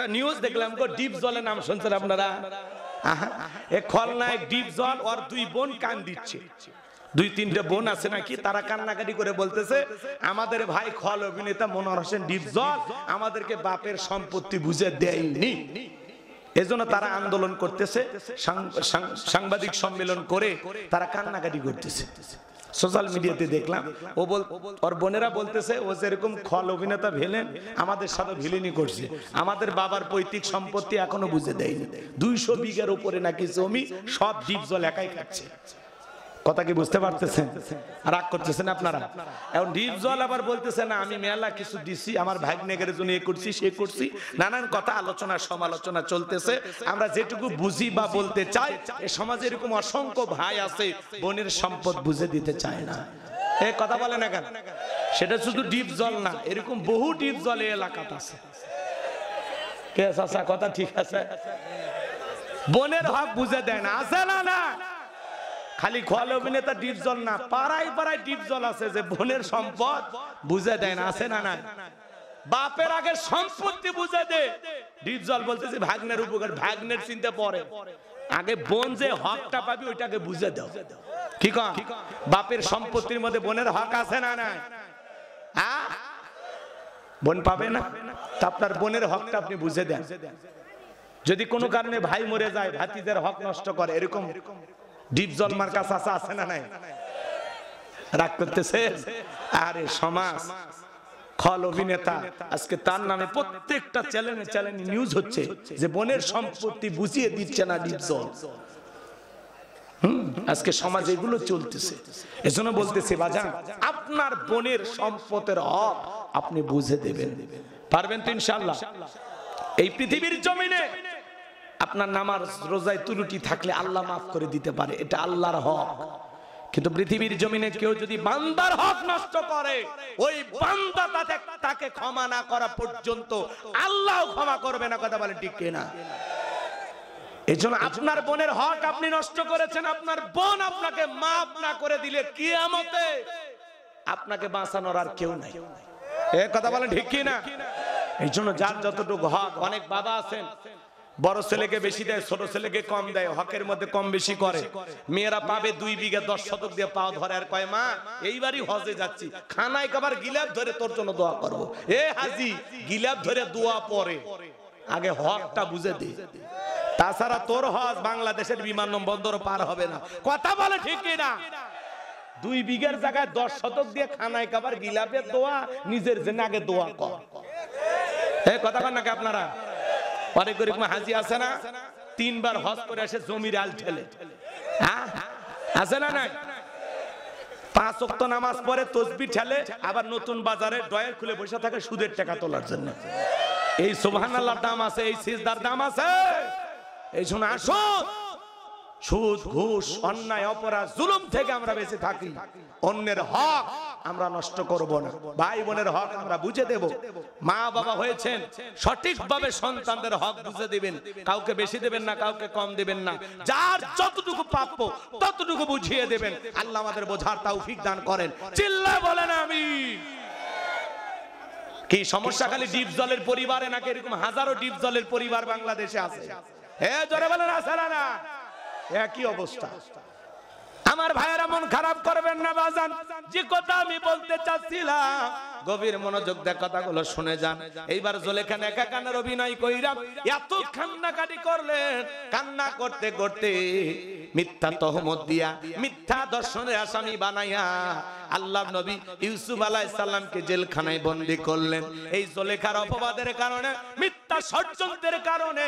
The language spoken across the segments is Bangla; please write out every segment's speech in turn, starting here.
একটা নিউজ দেখলাম গো, ডিপ জলের নাম শুনছেন আপনারা? এ খলনায়ক ডিপ জল ওর দুই বোন কান দিচ্ছে, দুই তিনটে বোন আছে নাকি, তারা কান্নাকাটি করে বলতেছে আমাদের ভাই খল অভিনেতা মনোয়ার হোসেন ডিপ জল আমাদেরকে বাপের সম্পত্তি বুঝে দেয়নি, এজন্য তারা আন্দোলন করতেছে, সাংবাদিক সম্মেলন করে তারা কান্নাকাটি করতেছে। সোশ্যাল মিডিয়াতে দেখলাম ও ওর বোনেরা বলতেছে ও যেরকম খল অভিনেতা ভিলেন আমাদের সাথে ভিলেনি করছে, আমাদের বাবার পৈতৃক সম্পত্তি এখনো বুঝে দেয়নি, 200 বিঘার উপরে নাকি জমি সব ডিপ জল একাই খাচ্ছে। কথা কি বুঝতে পারতেছেন? রাগ করতেছেন আপনারা? এখন ডিপ জল আবার বলতেছে না আমি মেলা কিছু দিছি, আমার ভাগ্নেগের জন্য এ করছি সে করছি, নানান কথা আলোচনা সমালোচনা চলতেছে। আমরা যেটুকু বুঝি বা বলতে চাই, এ সমাজে এরকম অসংখ্য ভাই আছে বোনের সম্পদ বুঝে দিতে চায় না। এ কথা বলে না কেন? সেটা শুধু ডিপ জল না, এরকম বহু ডিপ জল এই এলাকাতে আছে। কে চাচা কথা ঠিক আছে? বোনের হক বুঝে দেয় না, আছে না? না খালি খল অভিনেতা ডিপ জল না, পাড়ায় পাড়ায় ডিপ জল আছে যে বোনের সম্পদ বুঝে দেয় না, আছে না? না বাপের আগে সম্পত্তি বুঝে দে। ডিপ জল বলতেছে ভাগ্নের উপকার, ভাগ্নের চিন্তা পরে, আগে বোন যে হকটা পাবি ওইটাকে বুঝে দাও। কি কম বাপের সম্পত্তির মধ্যে বোনের হক আছে না? না বোন পাবে না, তা আপনার বোনের হকটা আপনি বুঝে দেন। যদি কোনো কারণে ভাই মরে যায়, ভাতিদের হক নষ্ট করে, এরকম ডিপ জল মার কাছে আছে না? নাই রাগ করতেছে? আরে সমাজ খল অভিনেতা আজকে তার নামে প্রত্যেকটা চ্যানেলে নিউজ হচ্ছে যে বোনের সম্পত্তি বুঝিয়ে দিচ্ছে না ডিপ জল। আজকে সমাজে এগুলো চলতেছে। এজন্য বলতেছি বাজান, আপনার বোনের সম্পদের হক আপনি বুঝে দেবেন, পারবেন তো ইনশাআল্লাহ? এই পৃথিবীর জমিনে আপনার নামাজ রোজায় ত্রুটি থাকলে আল্লাহ মাফ করে দিতে পারে, এটা আল্লাহর হক। কিন্তু পৃথিবীর জমিনে কেউ যদি বান্দার হক নষ্ট করে, ওই বান্দা তাকে ক্ষমা না করা পর্যন্ত আল্লাহ ক্ষমা করবে না। কথা বলেন ঠিক কিনা? এজন্য আপনার বোনের হক আপনি নষ্ট করেছেন, আপনার বোন আপনাকে মাফ না করে দিলে কিয়ামতে আপনাকে বাঁচানোর আর কেউ নাই। এই কথা বলেন ঠিক কিনা? এইজন্য যার যতটুকু হক, অনেক বাবা আছেন বড় ছেলেকে বেশি দেয়, ছোট ছেলেকে কম দেয়, হকের মধ্যে কম বেশি করে। মেয়েরা পাবে 2 বিঘা 10 শতক দিয়ে পাও ধরে আর কয় মা এইবারই হজে যাচ্ছি, খানায় খাবার গিলাপ ধরে তোর জন্য দোয়া করব। এ হাজি গিলাপ ধরে দোয়া পরে, আগে হকটা বুঝে দে, তাছাড়া তোর হজ বাংলাদেশের বিমানবন্দর পার হবে না। কথা বলে ঠিক কিনা? 2 বিঘার জায়গায় 10 শতক দিয়ে খানায় খাবার গিলাপের দোয়া, নিজের জন্য আগে দোয়া কর। এ কথা বলেন নাকি আপনারা? অনেক গরিব হাজি আছে না, 3 বার হজ করে আসে জমির আল ঠেলে, আছে না? নাই 5 ওয়াক্ত নামাজ পড়ে তাসবিহ ঠেলে, আবার নতুন বাজারে ডয়ার খুলে বসে থাকে সুদের টাকা তোলার জন্য। এই সুবহানাল্লাহর দাম আছে, এই সিজদার দাম আছে। এই শোনা আসুন, সুদ ঘুষ অন্যায় অপরাধ জুলুম থেকে আমরা বেঁচে থাকি, অন্যের হক আমরা নষ্ট করব না, ভাই বোনের হক আমরা বুঝে দেব। মা বাবা হয়েছেন সঠিকভাবে সন্তানদের হক বুঝে দিবেন, কাউকে বেশি দেবেন না, কাউকে কম দেবেন না, যার যতটুকু প্রাপ্য ততটুকু বুঝিয়ে দেবেন। আল্লাহ আমাদের বোঝার তৌফিক দান করেন। চিল্লায় বলেন আমিন। কি সমস্যা খালি ডিপ জলের পরিবারে নাকি এরকম হাজারো ডিপ জলের পরিবার বাংলাদেশে আছে? হ্যাঁ জোরে বলেন আছে না? একই অবস্থা। আমার ভাইয়েরা মন খারাপ করবেন না বাজান, যে কথা আমি বলতে চাচ্ছিলাম গভীর মনোযোগ দিয়ে কথাগুলো শুনে যান। এইবার জুলেখা একা কান্নার অভিনয় কইরা এত কান্নাকাটি করলেন, কান্না করতে করতে মিথ্যা তহমত দিয়া, মিথ্যা দর্শনের আসামি বানাইয়া আল্লাহর নবী ইউসুফ আলাইহিস সালামকে জেলখানায় বন্দী করলেন। এই জুলেখার অপবাদের কারণে, মিথ্যা ষড়যন্ত্রের কারণে,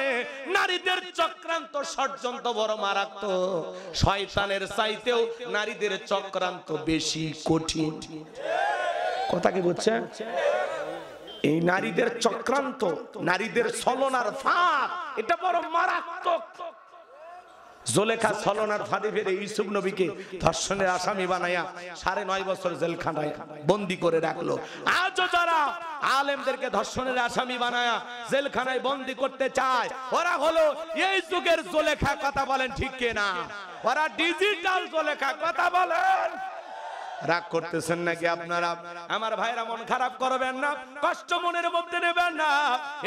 নারীদের চক্রান্ত ষড়যন্ত্র বড় মারাত্মক। শয়তানের চাইতেও নারীদের চক্রান্ত বেশি কঠিন। কথা কি বুঝছেন? এই নারীদের চক্রান্ত, নারীদের ছলনার ফাঁদ, এটা বড় মারাত্মক। জুলেখা ছলনার ফাঁদে ফেলে ইউসুফ নবীকে ধর্ষণের আসামি বানায়া 9.5 বছর জেলখানায় বন্দী করে রাখলো। আজও যারা আলেমদেরকে ধর্ষণের আসামি বানায়া জেলখানায় বন্দী করতে চায়, ওরা হলো এই যুগের জুলেখা। কথা বলেন ঠিক কিনা? ওরা ডিজিটাল জুলেখা। কথা বলেন রাগ করতেছেন নাকি আপনারা? আমার ভাইরা মন খারাপ করবেন না, কষ্ট মনের মধ্যে নেবেন না।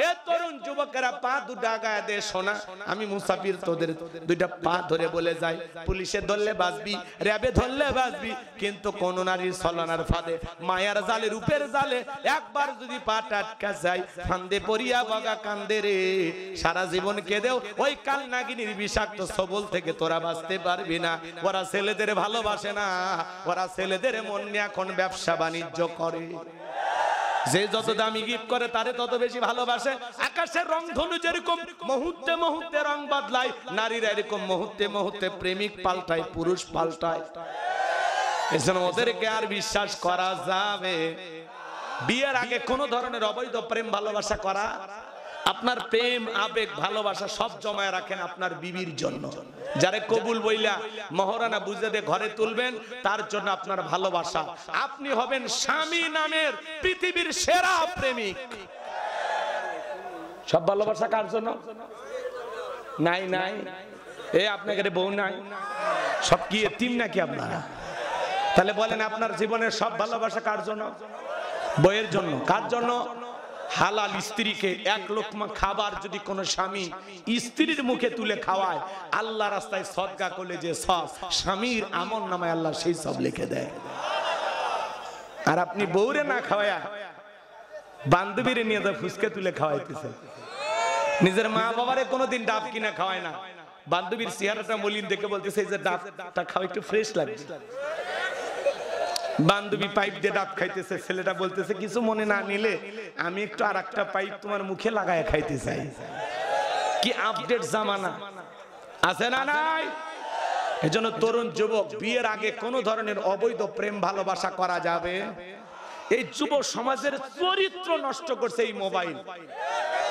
এ তরুণ যুবকেরা পা দুটা গায়ে দে শোনা, আমি মুসাফির, তোদের দুইটা পা ধরে বলে যাই, পুলিশে ধরলে বাঁচবি, র্যাবে ধরলে বাঁচবি, কিন্তু কোন নারীর ছলনার ফাঁদে, মায়ার জালে, রূপের জালে একবার যদি পা টাটকা যায়, ফান্দে পড়িয়া বগা কান্দে রে, সারা জীবন কেঁদেও ওই কাল নাগিনীর বিষাক্ত সবল থেকে তোরা বাঁচতে পারবি না। ওরা ছেলেদের ভালোবাসে না, ওরা ছেলেদের মন নিয়ে এখন ব্যবসা বাণিজ্য করে। যে যত দামি গিফট করে তারে তত বেশি ভালোবাসে। আকাশের রং ধনু যেরকম মুহূর্তে মুহূর্তে রং বদলায়, নারীরা এরকম মুহূর্তে মুহূর্তে প্রেমিক পাল্টায়, পুরুষ পাল্টায়। এজন্য ওদেরকে আর বিশ্বাস করা যাবে? বিয়ের আগে কোন ধরনের অবৈধ প্রেম ভালোবাসা করা, আপনার প্রেম আবেগ ভালোবাসা সব জমায় রাখেন আপনার বিবির জন্য। যারে কবুল বইলা মহারানা বুঝে দিয়ে ঘরে তুলবেন, তার জন্য আপনার ভালোবাসা। আপনি হবেন স্বামী নামের পৃথিবীর সেরা প্রেমিক। সব ভালোবাসা কার জন্য? নাই নাই, এই আপনাকে বউ নাই, সব কি এতিম নাকি আপনারা? তাহলে বলেন আপনার জীবনের সব ভালোবাসা কার জন্য? বইয়ের জন্য। কার জন্য? হালাল স্ত্রীকে এক লোকমা খাবার যদি কোন স্বামী স্ত্রীর মুখে তুলে খাওয়ায়, আল্লাহ রাস্তায় সদকা করলে যে সব, স্বামীর আমল নামায় আল্লাহ সেই সব লিখে দেয়। আর আপনি বউরে না খাওয়ায়া বান্ধবীরে নিয়ে তো ফুসকে তুলে খাওয়াইতেছে। নিজের মা বাবারে কোনোদিন ডাব কিনা খাওয়ায় না, বান্ধবীর চেহারাটা মলিন দেখে বলতেছে এই যে ডাবটা খাও একটু ফ্রেশ লাগবে। বান্ধবী পাইপ দিয়ে ডাব খাইতেছে, ছেলেটা বলতেছে কিছু মনে না নিলে আমি একটু আর একটা পাইপ তোমার মুখে লাগায় খাইতে চাই। কি আপডেট জামানা আছে না নাই? এজন্য তরুণ যুবক, বিয়ের আগে কোন ধরনের অবৈধ প্রেম ভালোবাসা করা যাবে? এই যুব সমাজের চরিত্র নষ্ট করছে এই মোবাইল।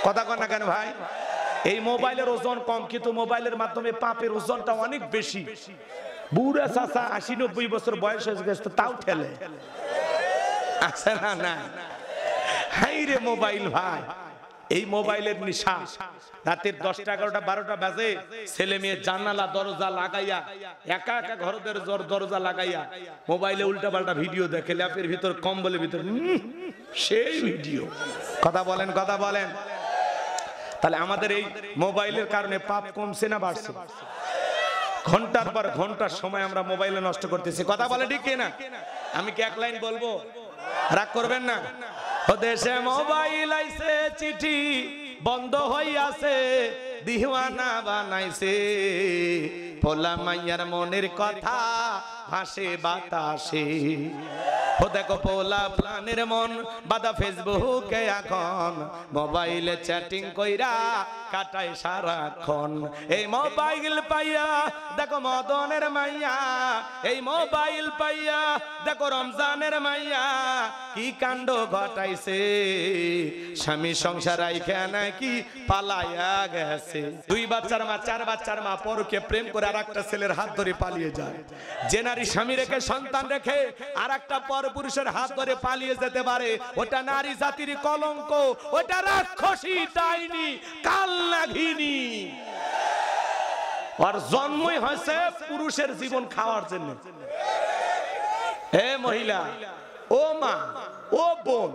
কথা কন না কেন ভাই? এই মোবাইলের ওজন কম, কিন্তু মোবাইলের মাধ্যমে পাপের ওজনটা অনেক বেশি। বুড়া চাচা ৮০-৯০ বছর বয়স হয়ে গেছে তাও ঠেলে আছে না না? হাই রে মোবাইল ভাই, এই মোবাইলের নিশা। রাতের 10টা 11টা 12টা বাজে ছেলে মেয়ে জানালা দরজা লাগাইয়া, একা একা ঘরের দরজা লাগাইয়া মোবাইলে উল্টা পাল্টা ভিডিও দেখে, ল্যাপের ভিতর কম্বলের ভিতর সেই ভিডিও। কথা বলেন, কথা বলেন। তাহলে আমাদের এই মোবাইলের কারণে পাপ কমছে না বাড়ছে? ঘন্টার পর ঘন্টার সময় আমরা মোবাইলে নষ্ট করতেছি। কথা বলে ঠিক না? আমি কি এক লাইন বলবো? রাগ করবেন না। ও দেশে মোবাইল আইছে, চিঠি বন্ধ হইয়াছে, দিওয়ানা বানাইছে, পোলা মাইয়ার মনের কথা ভাসে বাতাসে। ও দেখো পোলা প্লানের মন বাদা ফেসবুকে এখন, মোবাইলে চ্যাটিং কইরা কাটায় সারাক্ষণ। এই মোবাইল পাইয়া দেখো মদনের মাইয়া, এই মোবাইল পাইয়া দেখো রমজানের মাইয়া কি কাণ্ড ঘটাইছে। স্বামী সংসার রাইখা নাকি পালাইয়া গেছে। 2 বাচ্চার মা, 4 বাচ্চার মা পরকে প্রেম করে আর একটা ছেলের হাত ধরে পালিয়ে যায়। যে নারী স্বামী রেখে সন্তান রেখে আর একটা পর পুরুষের হাত ধরে পালিয়ে যেতে পারে, ওটা নারী জাতির কলঙ্ক, ওটা রাক্ষসী ডাইনি কাল নাগিনী। আর জন্মই হয়েছে পুরুষের জীবন খাওয়ার জন্য। হে মহিলা, ও মা, ও বোন,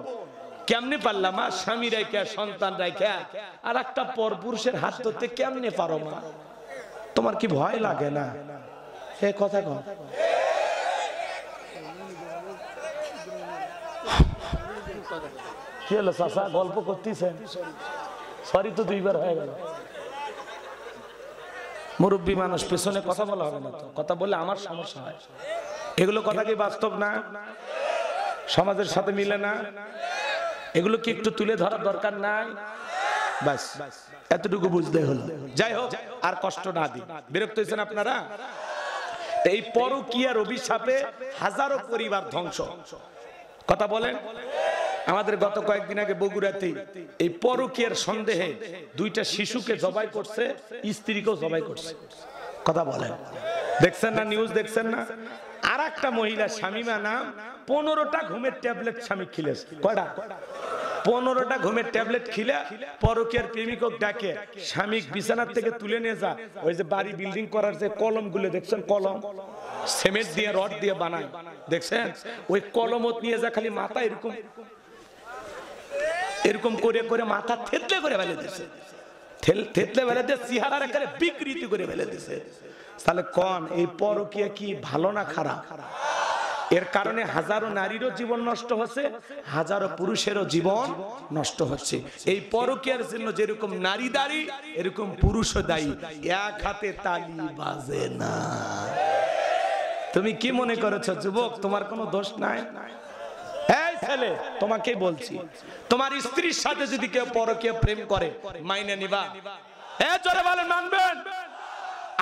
কেমনে পারলাম মা স্বামী রেখে সন্তান রেখে আর একটা পর পুরুষের হাত ধরতে? কেমনে পারো মা? তোমার কি ভয় লাগে না? হে কথা কন। কি হলো চাচা, গল্প করতেছেন? সরি তো 2 বার হয়ে গেল। মুরব্বী মানুষ, পেছনে কথা বলা হবে না তো, কথা বললে আমার সমস্যা হয়। এগুলো কথা কি বাস্তব না? সমাজের সাথে মিলে না? এগুলো কি একটু তুলে ধরার দরকার নাই? বাস এতটুকু বুঝতে হলো। যাই হোক, আর কষ্ট না দিই। বিরক্ত হয়েছেন আপনারা? এই পরকীয়ার অভিশাপে হাজারো পরিবার ধ্বংস। কথা বলেন। আমাদের গত কয়েকদিন আগে বগুড়াতে এই পরকীয়ার সন্দেহে 2টা শিশুকে জবাই করছে, স্ত্রীকেও জবাই করছে। কথা বলেন, দেখছেন না? নিউজ দেখছেন না? আর একটা মহিলা শামিমা নাম, 15টা ঘুমের ট্যাবলেট স্বামী খিলেছে। কয়টা? 15টা ঘুমের ট্যাবলেট খিলে পরকীয়ার প্রেমিকক ডাকে স্বামী বিছানার থেকে তুলে নিয়ে যা, ওই যে বাড়ি বিল্ডিং করার যে কলম গুলো দেখছেন, কলম সিমেন্ট দিয়ে রড দিয়ে বানায়, দেখছেন ওই কলমত নিয়ে যা খালি মাথা এরকম এরকম করে করে মাথা থেতলে করে ফেলে দিছে, থেতলে ফেলে দিয়ে চেহারার একেবারে বিকৃতি করে ফেলে দিছে। তাহলে কোন এই পরকীয়া কি ভালো না খারাপ? এর কারণে হাজারো নারীরও জীবন নষ্ট হচ্ছে, হাজারো পুরুষেরও জীবন নষ্ট হচ্ছে। এই পরকীয়ার জন্য যেরকম নারী দায়ী, এরকম পুরুষও দায়ী। এক হাতে তালি বাজে না। তুমি কি মনে করেছো যুবক তোমার কোনো দোষ নাই? এই ছেলে তোমাকে বলছি, তোমার স্ত্রীর সাথে যদি কেউ পরকীয়া প্রেম করে মাইনে নিবা? এ জোরে বলেন মানবেন?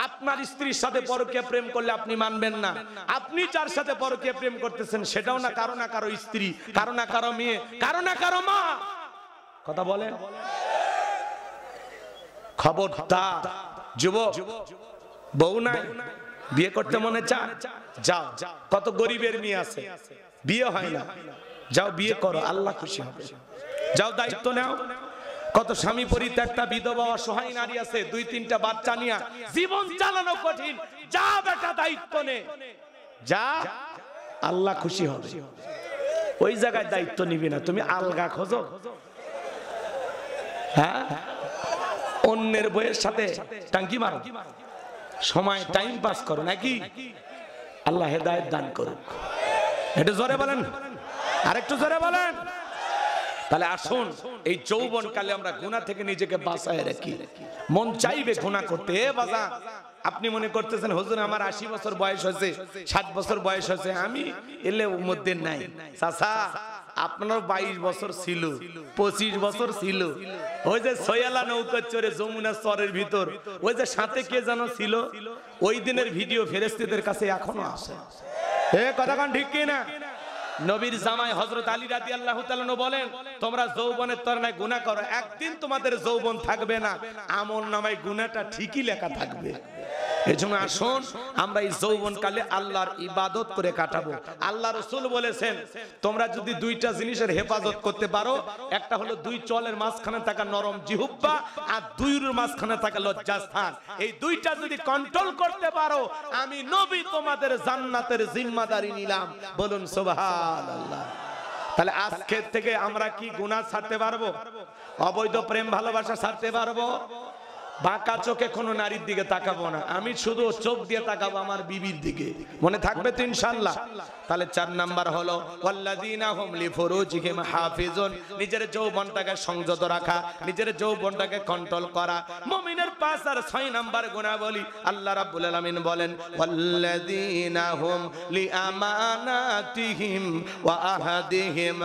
আপনার স্ত্রীর সাথে পরকীয়া প্রেম করলে আপনি মানবেন না। আপনি যার সাথে পরকীয়া প্রেম করতেছেন সেটাও না কারো স্ত্রী, কারো না কারো মেয়ে, কারো না কারো মা। কথা বলেন। খবরদার যুবক, বউ নাই, বিয়ে করতে মনে চায়, যাও। কত গরিবের মেয়ে আছে বিয়ে হয় না, যাও বিয়ে করো, আল্লাহ খুশি হবে। যাও দায়িত্ব নাও। কত স্বামী পরিত্যক্তা বিধবা অসহায় নারী আছে, 2-3টা বাচ্চা নিয়ে জীবন চালানো কঠিন। যা বেটা দায়িত্ব নে, যা, আল্লাহ খুশি হবে। ওই জায়গায় দায়িত্ব নিবি না, তুমি আলগা খোঁজো, হ্যাঁ, অন্যের বইয়ের সাথে টাঙ্কি মারো, সময় টাইম পাস করো নাকি? আল্লাহ হেদায়েত দান করুক। একটু জোরে বলেন, আরেকটু জোরে বলেন। তাহলে আসুন এই যৌবন কালে আমরা গুনাহ থেকে নিজেকে বাঁচায় রাখি। মন চাইবে গুনাহ করতে। বাবা আপনি মনে করতেছেন হুজুর আমার 80 বছর বয়স হয়েছে, 60 বছর বয়স হয়েছে, আমি এলে মধ্যে নাই। চাচা আপনার 22 বছর ছিল, 25 বছর ছিল। ওই যে সয়ালা নৌকা চড়ে যমুনা চরের ভিতর ওই যে সাথে কে যেন ছিল, ওই দিনের ভিডিও ফেরেশতাদের কাছে এখনো আছে। এ কথা কোন ঠিক কি না? নবীর জামাই হযরত আলী রাদিয়াল্লাহু তাআলা বলেন, তোমরা যৌবনের তরনায় গুনাহ করো, একদিন তোমাদের যৌবন থাকবে না, আমলনামায় গুনাহটা ঠিকই লেখা থাকবে। এজন্য আসুন আমরা এই যৌবন কালে আল্লাহর ইবাদত করে কাটাবো। আল্লাহ রাসূল বলেছেন তোমরা যদি 2টা জিনিসের হেফাজত করতে পারো, একটা হলো 2 চলের মাঝখানে থাকা নরম জিহ্বা, আর 2 এর মাঝখানে থাকা লজ্জাস্থান, এই 2টা যদি কন্ট্রোল করতে পারো, আমি নবী তোমাদের জান্নাতের জিম্মাদারি নিলাম। বলুন সুবহানাল্লাহ। তাহলে আজকে থেকে আমরা কি গুনাহ ছাড়তে পারবো? অবৈধ প্রেম ভালোবাসা ছাড়তে পারবো? বাঁকা চোখে কোনো নারীর দিকে তাকাবো না, আমি শুধু চোখ দিয়ে তাকাবো আমার বিবির দিকে। মনে থাকবে তো ইনশাআল্লাহ? তাহলে 4 নাম্বার হলো ওয়াল্লাযীনা হুম লিফুরুজিহিম হাফিজুন, নিজের যৌবনটাকে সংযত রাখা, নিজের যৌবনটাকে কন্ট্রোল করা। মুমিনের 5 আর 6 নাম্বার গুণাবলী আল্লাহ রাব্বুল আলামিন বলেন ওয়াল্লাযীনা হুম লিআমানাতিহিম ওয়া আহাদিহিম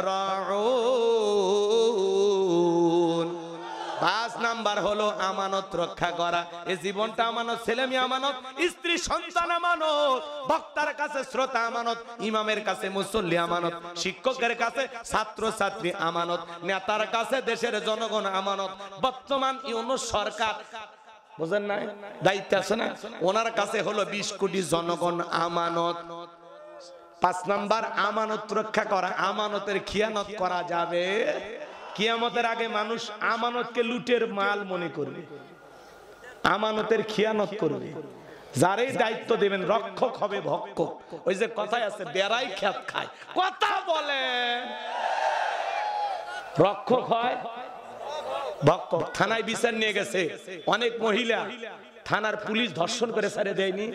রাউন। 5 নাম্বার হলো আমানত রক্ষা করা। এই জীবনটা আমানত, ছেলে মেয়ে আমানত, স্ত্রী সন্তান আমানত, বক্তার কাছে শ্রোতা আমানত, ইমামের কাছে মুসল্লি আমানত, শিক্ষকের কাছে ছাত্র ছাত্রী আমানত, নেতার কাছে দেশের জনগণ আমানত। বর্তমান ইউনূস সরকার বুঝেন না, দায়িত্ব আছে না, ওনার কাছে হলো 20 কোটি জনগণ আমানত। 5 নাম্বার আমানত রক্ষা করা। আমানতের খিয়ানত করা যাবে। কিয়ামতের আগে মানুষ আমানতকে লুটের মাল মনে করবে, আমানতের খিয়ানত করবে। যারই দায়িত্ব দেবেন রক্ষক হবে ভক্ষক। ওই যে কথায় আছে বেড়াই খেত খায়, কথা বলে রক্ষক হয় ভক্ষক। থানায় বিচার নিয়ে গেছে অনেক মহিলা, থানার পুলিশ ধর্ষণ করে ছেড়ে দেয়নি,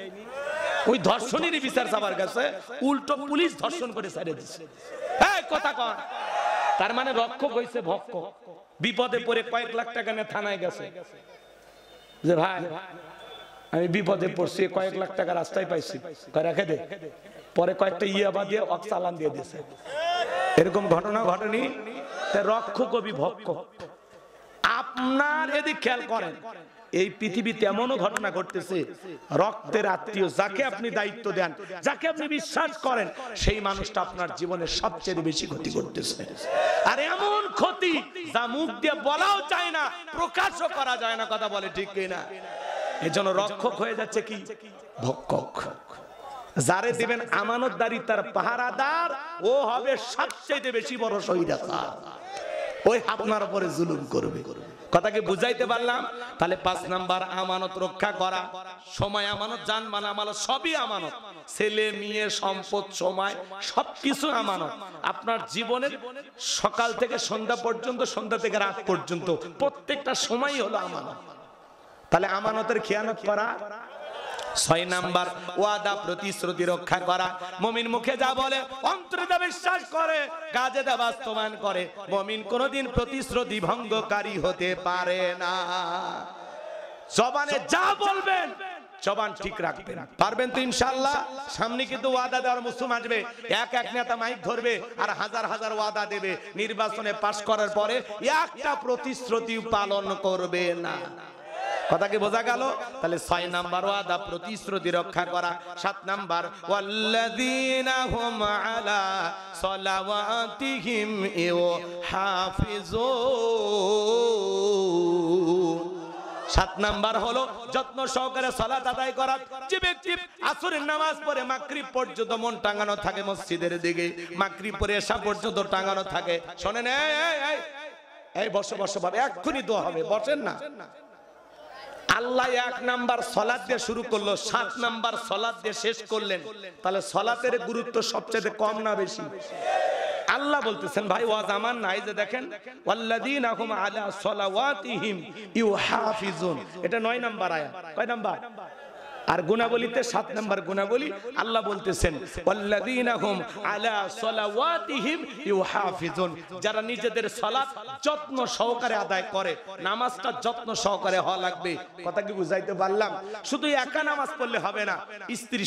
ওই ধর্ষণেরই বিচার চাবার গেছে, উল্টো পুলিশ ধর্ষণ করে ছেড়ে দিচ্ছে। এই কথা কন, তার মানে রক্ষক হইছে ভক্ষক। বিপদে পড়ে কয়েক লাখ টাকা নিয়ে থানায় গেছে যে ভাই আমি বিপদে পড়ছি, কয়েক লাখ টাকা রাস্তায় পাইছি, রেখে দে। পরে কয়েকটা ইয়াবা দিয়ে চালান দিয়ে দিয়েছে। এরকম ঘটনা ঘটেনি? রক্ষক কবি ভক্ষক। আপনার এদিক খেয়াল করেন, এই পৃথিবীতে এমনও ঘটনা ঘটতেছে, রক্তের আত্মীয় যাকে আপনি দায়িত্ব দেন, যাকে আপনি বিশ্বাস করেন, সেই মানুষটা আপনার জীবনের সবচেয়ে বেশি ক্ষতি করতেছে। আর এমন ক্ষতি যা মুখ দিয়ে বলাও যায় না, প্রকাশও করা যায় না। কথা বলে ঠিক কিনা? এজন্য রক্ষক হয়ে যাচ্ছে কি ভক্ষক। যারে দিবেন আমানতদারি, তার পাহারাদার, ও হবে সবচেয়ে বেশি বড় শহীদার। ওই আপনার উপরে জুলুম করবে। কথা কি বুঝাইতে পারলাম? তাহলে 5 নাম্বার আমানত রক্ষা করা। সময় আমানত, জান মাল আমানত সবই আমানত। ছেলে মেয়ে সম্পদ সময় সবকিছু আমানত। আপনার জীবনের সকাল থেকে সন্ধ্যা পর্যন্ত, সন্ধ্যা থেকে রাত পর্যন্ত প্রত্যেকটা সময়ই হলো আমানত। তাহলে আমানতের খেয়ানত করা। 6 নাম্বার ওয়াদা প্রতিশ্রুতি রক্ষা করা। মুমিন মুখে যা বলে অন্তরে তা বিশ্বাস করে, কাজে তা বাস্তবায়ন করে। মুমিন কোনোদিন প্রতিশ্রুতি ভঙ্গকারী হতে পারে না। জবানে যা বলবেন জবান ঠিক রাখবেন, পারবেন তো ইনশাআল্লাহ? সামনে কিন্তু ওয়াদা দেওয়ার মৌসুম আসবে। এক এক নেতা মাইক ধরবে আর হাজার হাজার ওয়াদা দেবে, নির্বাচনে পাশ করার পরে একটা প্রতিশ্রুতি পালন করবে না। কথা কি বোঝা গেল? তাহলে 6 নাম্বার ওয়াদা প্রতিশ্রুতি রক্ষা করা। 7 নাম্বার ওয়াল্লাযীনা হুম আলা সালাওয়াতিহিম ইউহাফিজুন। 7 নাম্বার হলো যত্ন সহকারে সালাত আদায় করা। যে ব্যক্তি আসরের নামাজ পড়ে মাগরিব পর্যন্ত মন টাঙানো থাকে মসজিদের দিকে, মাগরিব পরে এশা পর্যন্ত টাঙানো থাকে। শোনেন, এই বসো বসো বাবা, এক্ষুনি দোয়া হবে, বসেন না। আল্লাহ 1 নাম্বার সালাত দিয়ে শুরু করলো, 7 নাম্বার সালাত দিয়ে শেষ করলেন। তাহলে সালাতের গুরুত্ব সবচেয়ে কম না বেশি? আল্লাহ বলতেছেন ভাই ওয়াজ আমার নাই, যে দেখেন ওয়াল্লাযীনা হুম আলা সালাওয়াতিহিম ইউহাফিজুন, এটা 9 নাম্বার আয়াত। কয় নাম্বার? আর গুণাবলীতে 7 নাম্বার গুণাবলী। আল্লাহ বলতেছেন ওয়াল্লাযীনা হুম আলা সালাওয়াতিহিম ইউহাফিজুন, যারা নিজেদের সালাত যত্ন সহকারে আদায় করে। নামাজটা যত্ন সহকারে হওয়া লাগবে। কথা কি বুঝাইতে পারলাম? শুধু একা নামাজ পড়লে হবে না, স্ত্রী